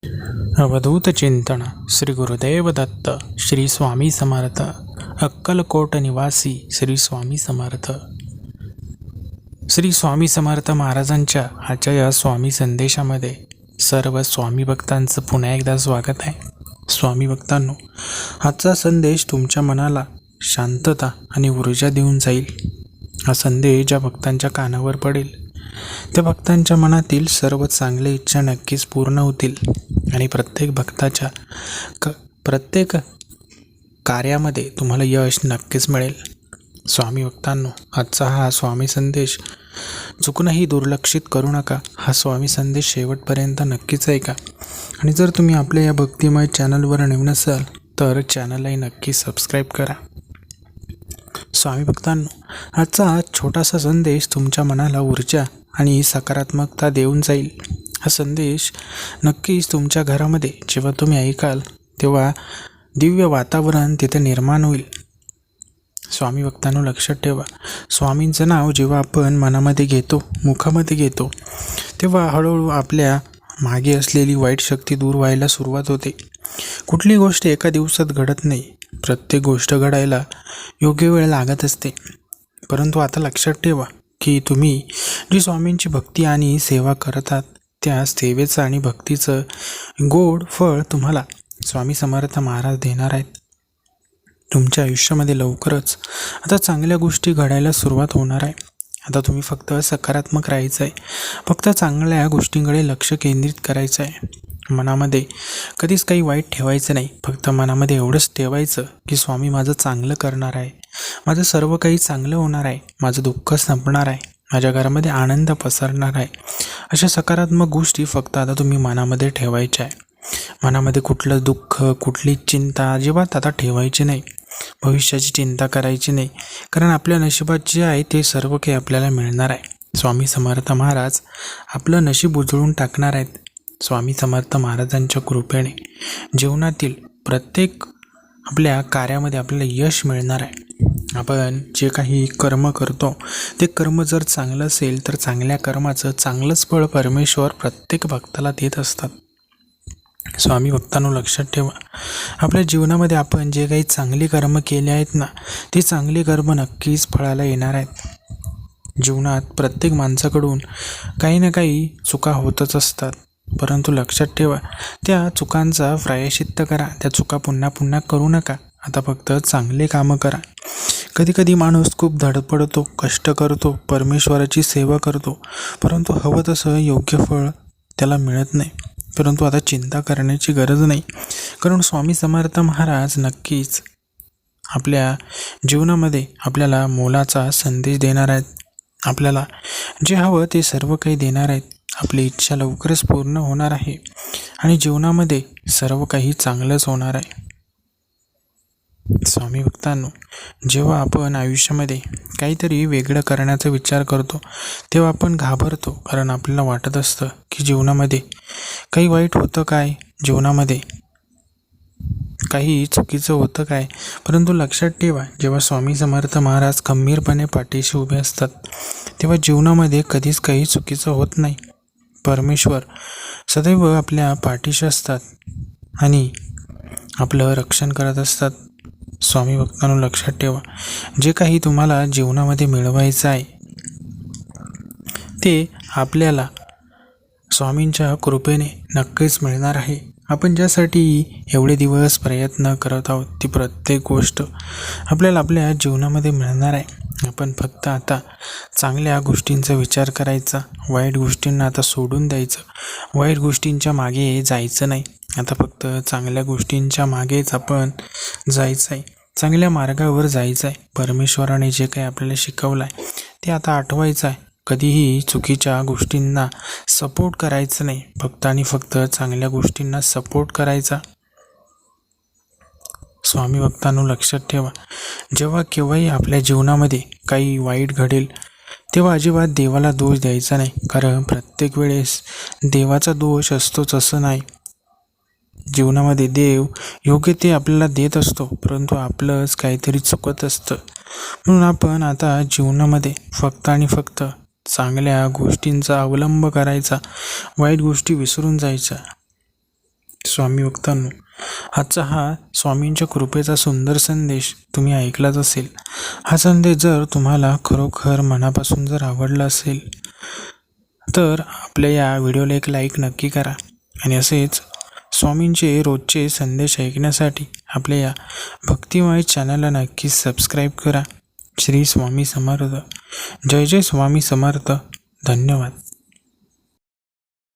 अवधूत चिंतन श्री गुरुदेव दत्त श्री स्वामी समर्थ अक्कलकोट निवासी श्री स्वामी समर्थ. श्री स्वामी समर्थ महाराजांच्या आजच्या या स्वामी संदेशामध्ये सर्व स्वामी भक्तांचं पुन्हा एकदा स्वागत आहे. स्वामी भक्तांनो, आजचा संदेश तुमच्या मनाला शांतता आणि ऊर्जा देऊन जाईल. हा संदेश ज्या भक्तांच्या कानावर पडेल त्या भक्तांच्या मनातील सर्व चांगल्या इच्छा नक्कीच पूर्ण होतील आणि प्रत्येक भक्ताच्या प्रत्येक कार्यामध्ये तुम्हाला यश नक्कीच मिळेल. स्वामी भक्तांनो, आजचा हा स्वामी संदेश चुकूनही दुर्लक्षित करू नका. हा स्वामी संदेश शेवटपर्यंत नक्कीच ऐका आणि जर तुम्ही आपल्या या भक्तिमय चॅनलवर नवीन असाल तर चॅनललाही नक्की सबस्क्राईब करा. स्वामी भक्तांनो, आजचा हा छोटासा संदेश तुमच्या मनाला ऊर्जा आणि सकारात्मकता देऊन जाईल. हा संदेश नक्कीच तुमच्या घरामध्ये जेव्हा तुम्ही ऐकाल तेव्हा दिव्य वातावरण तिथे निर्माण होईल. स्वामी भक्तांनो, लक्षात ठेवा, स्वामींचं नाव जेव्हा आपण मनामध्ये घेतो, मुखामध्ये घेतो, तेव्हा हळूहळू आपल्या मागे असलेली वाईट शक्ती दूर व्हायला सुरुवात होते. कुठली गोष्ट एका दिवसात घडत नाही. प्रत्येक गोष्ट घडायला योग्य वेळ लागत असते. परंतु आता लक्षात ठेवा की तुम्ही जी स्वामींची भक्ती आणि सेवा करतात त्या सेवेचं आणि भक्तीचं गोड फळ तुम्हाला स्वामी समर्थ महाराज देणार आहेत. तुमच्या आयुष्यामध्ये लवकरच आता चांगल्या गोष्टी घडायला सुरुवात होणार आहे. आता तुम्ही फक्त सकारात्मक राहायचं आहे. फक्त चांगल्या गोष्टींकडे लक्ष केंद्रित करायचं आहे. मनामध्ये कधीच काही वाईट ठेवायचं नाही. फक्त मनामध्ये एवढंच ठेवायचं की स्वामी माझं चांगलं करणार आहे, माझं सर्व काही चांगलं होणार आहे, माझं दुःख संपणार आहे, माझ्या घरामध्ये आनंद पसरणार आहे. अशा सकारात्मक गोष्टी फक्त आता तुम्ही मनामध्ये ठेवायच्या आहे. मनामध्ये कुठलं दुःख, कुठली चिंता अजिबात आता ठेवायची नाही. भविष्याची चिंता करायची नाही, कारण आपल्या नशिबात जे आहे ते सर्व काही आपल्याला मिळणार आहे. स्वामी समर्थ महाराज आपलं नशीब उजळून टाकणार आहेत. स्वामी समर्थ महाराजांच्या कृपेने जीवनातील प्रत्येक आपल्या कार्यामध्ये आपल्याला यश मिळणार आहे. आपण जे काही कर्म करतो ते कर्म जर चांगलं असेल तर चांगल्या कर्माचं चांगलंच फळ परमेश्वर प्रत्येक भक्ताला देत असतात. स्वामी भक्तांनो, लक्षात ठेवा, आपल्या जीवनामध्ये आपण जे काही चांगली कर्म केले आहेत ना, ते चांगली कर्म नक्कीच फळाला येणार आहेत. जीवनात प्रत्येक माणसाकडून काही ना काही चुका होतच असतात. परंतु लक्षात ठेवा, त्या चुकांचा प्रायश्चित्त करा. त्या चुका पुन्हा पुन्हा करू नका. आता फक्त चांगले कामं करा. कधीकधी माणूस खूप धडपडतो, कष्ट करतो, परमेश्वराची सेवा करतो, परंतु हवं तसं योग्य फळ त्याला मिळत नाही. परंतु आता चिंता करण्याची गरज नाही, कारण स्वामी समर्थ महाराज नक्कीच आपल्या जीवनामध्ये आपल्याला मोलाचा संदेश देणार आहेत. आपल्याला जे हवं ते सर्व काही देणार आहेत. आपली इच्छा लवकरच पूर्ण होणार आहे आणि जीवनामध्ये सर्व काही चांगलंच होणार आहे. स्वामी भक्तांनो, जेव्हा आपण आयुष्यामध्ये काहीतरी वेगळं करण्याचा विचार करतो तेव्हा आपण घाबरतो, कारण आपल्याला वाटत असतं की जीवनामध्ये काही वाईट होतं काय, जीवनामध्ये काही चुकीचं होतं काय. परंतु लक्षात ठेवा, जेव्हा स्वामी समर्थ महाराज खंबीरपणे पाठीशी उभे असतात तेव्हा जीवनामध्ये कधीच काही चुकीचं होत नाही. परमेश्वर सदैव आपल्या पाठीशी असतात आणि आपलं रक्षण करत असतात. स्वामी भक्तांनो, लक्षात ठेवा, जे काही तुम्हाला जीवनामध्ये मिळवायचं आहे ते आपल्याला स्वामींच्या कृपेने नक्कीच मिळणार आहे. आपण ज्यासाठी एवढे दिवस प्रयत्न करत आहोत ती प्रत्येक गोष्ट आपल्याला आपल्या जीवनामध्ये मिळणार आहे. आपण फक्त आता चांगल्या गोष्टींचा विचार करायचा, वाईट गोष्टींना आता सोडून द्यायचं, वाईट गोष्टींच्या मागे जायचं नाही. आता फक्त चांगल्या गोष्टींच्या मागेच आपण जायचं आहे, चांगल्या मार्गावर जायचं आहे. परमेश्वराने जे काही आपल्याला शिकवलं आहे ते आता आठवायचं आहे. कधीही चुकीच्या गोष्टींना सपोर्ट करायचं नाही, फक्त आणि फक्त चांगल्या गोष्टींना सपोर्ट करायचा. स्वामी भक्तांनो, लक्षात ठेवा, जेव्हा केव्हाही आपल्या जीवनामध्ये काही वाईट घडेल तेव्हा अजिबात देवाला दोष द्यायचा नाही, कारण प्रत्येक वेळेस देवाचा दोष असतोच असं नाही. जीवनामध्ये देव योग्य ते आपल्याला देत असतो, परंतु आपलंच काहीतरी चुकत असतं. म्हणून आपण आता जीवनामध्ये फक्त आणि फक्त चांगल्या गोष्टींचा अवलंब करायचा, वाईट गोष्टी विसरून जायच्या. स्वामी भक्तांनो, आजचा हा स्वामींच्या कृपेचा सुंदर संदेश तुम्ही ऐकलाच असेल. हा संदेश जर तुम्हाला खरोखर मनापासून जर आवडला असेल तर आपल्या या व्हिडिओला एक लाईक नक्की करा आणि असेच स्वामींचे रोजचे संदेश ऐकण्यासाठी आपल्या या भक्तिमय चॅनलला नक्की सबस्क्राईब करा. श्री स्वामी समर्थ. जय जय स्वामी समर्थ. धन्यवाद.